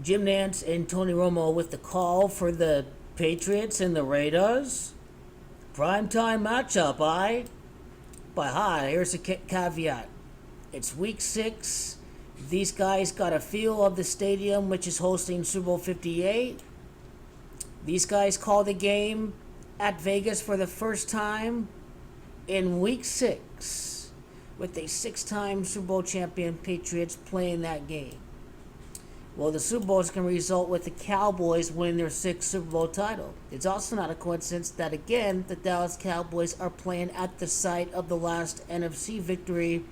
Jim Nantz and Tony Romo with the call for the Patriots and the Raiders. Primetime matchup, But hi, here's a caveat. It's week 6. These guys got a feel of the stadium, which is hosting Super Bowl 58. These guys call the game at Vegas for the first time in week 6, with a 6-time Super Bowl champion Patriots playing that game. Well, the Super Bowl is going to result with the Cowboys winning their 6th Super Bowl title. It's also not a coincidence that, again, the Dallas Cowboys are playing at the site of the last NFC victory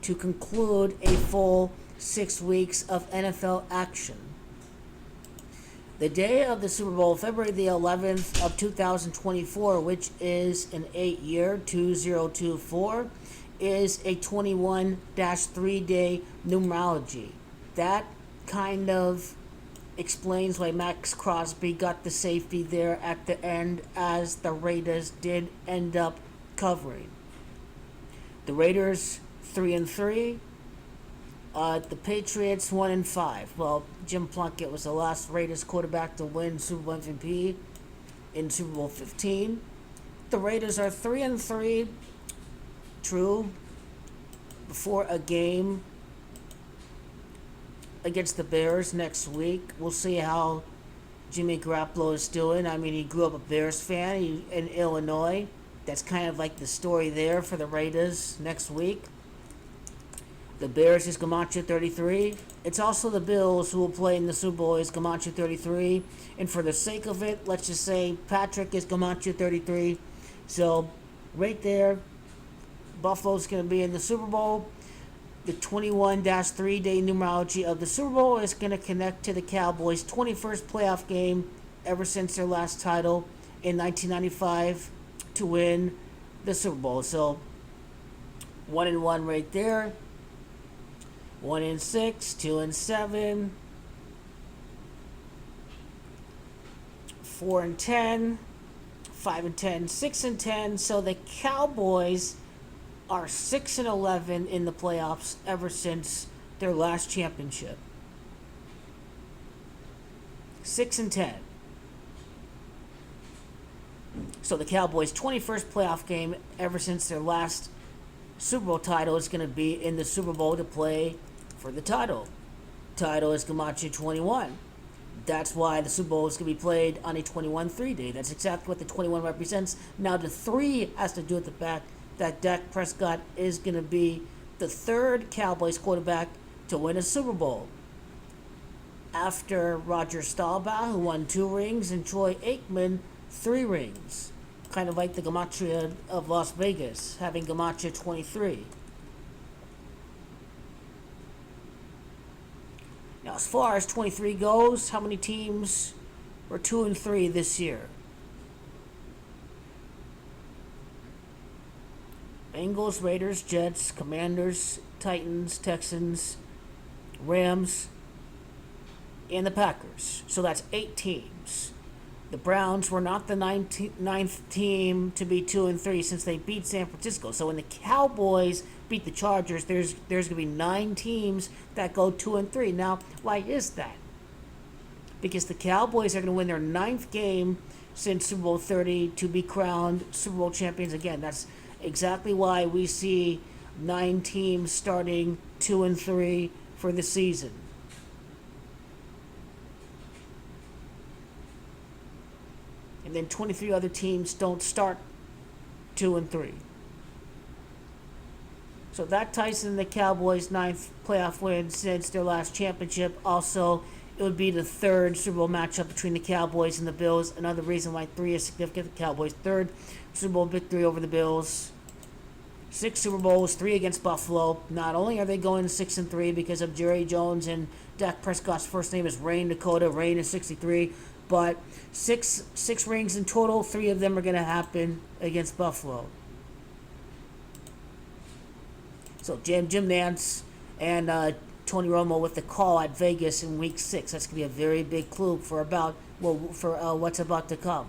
to conclude a full 6 weeks of NFL action. The day of the Super Bowl, February the 11th of 2024, which is an 8-year, 2024, is a 21-3-day numerology. That kind of explains why Max Crosby got the safety there at the end, as the Raiders did end up covering. The Raiders 3-3, the Patriots 1-5. Well, Jim Plunkett was the last Raiders quarterback to win Super Bowl MVP in Super Bowl 15. The Raiders are 3-3, true, before a game against the Bears next week. We'll see how Jimmy Garoppolo is doing. I mean, he grew up a Bears fan in Illinois. That's kind of like the story there for the Raiders next week. The Bears is Gamacho 33. It's also the Bills who will play in the Super Bowl is Gamacho 33. And for the sake of it, let's just say Patrick is Gamacho 33. So right there, Buffalo's going to be in the Super Bowl. The 21-3-day numerology of the Super Bowl is going to connect to the Cowboys' 21st playoff game ever since their last title in 1995 to win the Super Bowl. So 1-1 right there. 1-6, 2-7, 4-10, 5-10, 6-10. So the Cowboys are 6-11 in the playoffs ever since their last championship. 6-10. So the Cowboys' 21st playoff game ever since their last Super Bowl title is going to be in the Super Bowl to play for the title. Title is Gamacho 21. That's why the Super Bowl is going to be played on a 21-3 day. That's exactly what the 21 represents. Now the 3 has to do with the fact that Dak Prescott is going to be the 3rd Cowboys quarterback to win a Super Bowl, after Roger Staubach, who won 2 rings, and Troy Aikman 3 rings. Kind of like the Gematria of Las Vegas, having Gematria 23. Now, as far as 23 goes, how many teams were 2-3 this year? Bengals, Raiders, Jets, Commanders, Titans, Texans, Rams, and the Packers. So that's 8 teams. The Browns were not the ninth team to be 2-3 since they beat San Francisco. So when the Cowboys beat the Chargers, there's going to be 9 teams that go 2-3. Now, why is that? Because the Cowboys are going to win their 9th game since Super Bowl 30 to be crowned Super Bowl champions again. That's exactly why we see 9 teams starting 2-3 for the season. And then 23 other teams don't start 2-3. So that ties in the Cowboys' 9th playoff win since their last championship. Also, it would be the 3rd Super Bowl matchup between the Cowboys and the Bills. Another reason why 3 is significant. The Cowboys' 3rd Super Bowl victory over the Bills. 6 Super Bowls, 3 against Buffalo. Not only are they going 6-3 because of Jerry Jones and Dak Prescott's first name is Rain Dakota. Rain is 63. But six rings in total. 3 of them are going to happen against Buffalo. So Jim Nantz and Tony Romo with the call at Vegas in Week 6. That's going to be a very big clue for what's about to come.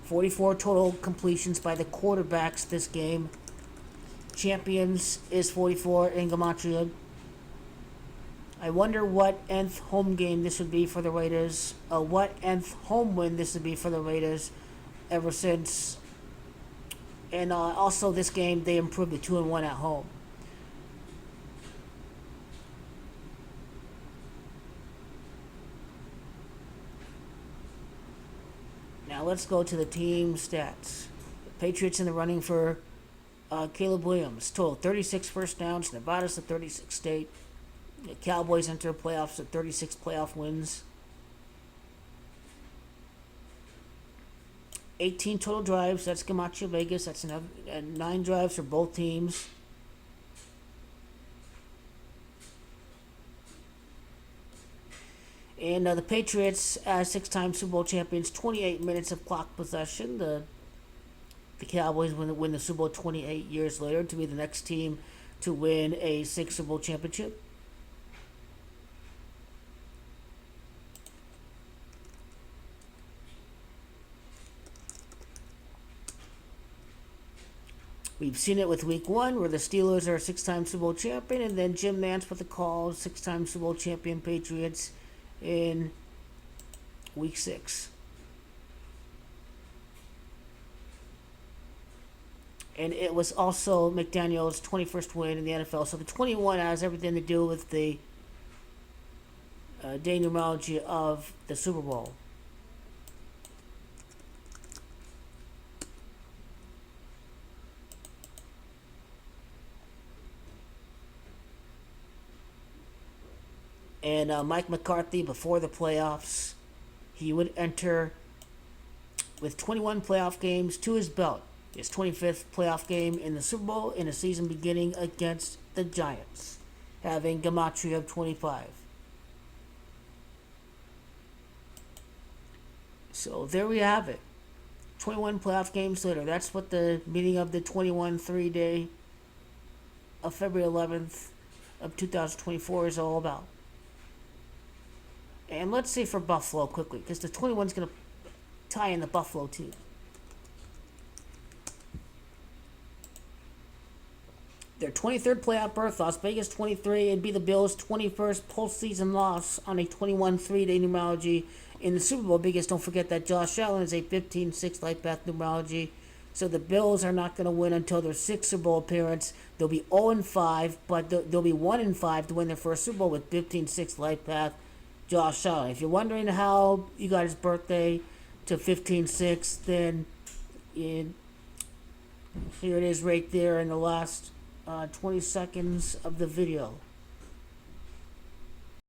44 total completions by the quarterbacks this game. Champions is 44 in Gematria. I wonder what nth home game this would be for the Raiders. What nth home win this would be for the Raiders ever since. And also this game, they improved to 2-1 at home. Now let's go to the team stats. The Patriots in the running for Caleb Williams. Total 36 first downs. Nevada's the 36th state. The Cowboys enter playoffs at 36 playoff wins. 18 total drives. That's Camacho Vegas. That's another 9 drives for both teams. And the Patriots, as 6-time Super Bowl champions, 28 minutes of clock possession. The Cowboys win the Super Bowl 28 years later to be the next team to win a 6 Super Bowl championship. We've seen it with Week 1, where the Steelers are 6-time Super Bowl champion, and then Jim Nantz with the call, 6-time Super Bowl champion Patriots in Week 6. And it was also McDaniels' 21st win in the NFL. So the 21 has everything to do with the day numerology of the Super Bowl. And Mike McCarthy, before the playoffs, he would enter with 21 playoff games to his belt. His 25th playoff game in the Super Bowl in a season beginning against the Giants, having gematria of 25. So there we have it. 21 playoff games later. That's what the meaning of the 21-3 day of February 11th of 2024 is all about. And let's say for Buffalo quickly, because the 21 is going to tie in the Buffalo too. Their 23rd playoff berth, Las Vegas 23, it'd be the Bills' 21st postseason loss on a 21-3 day numerology in the Super Bowl, because don't forget that Josh Allen is a 15-6 life path numerology. So the Bills are not going to win until their 6th Super Bowl appearance. They'll be 0-5, but they'll be 1-5 to win their first Super Bowl with 15-6 life path Josh Allen. If you're wondering how you got his birthday to 15-6, then here it is right there in the last 20 seconds of the video.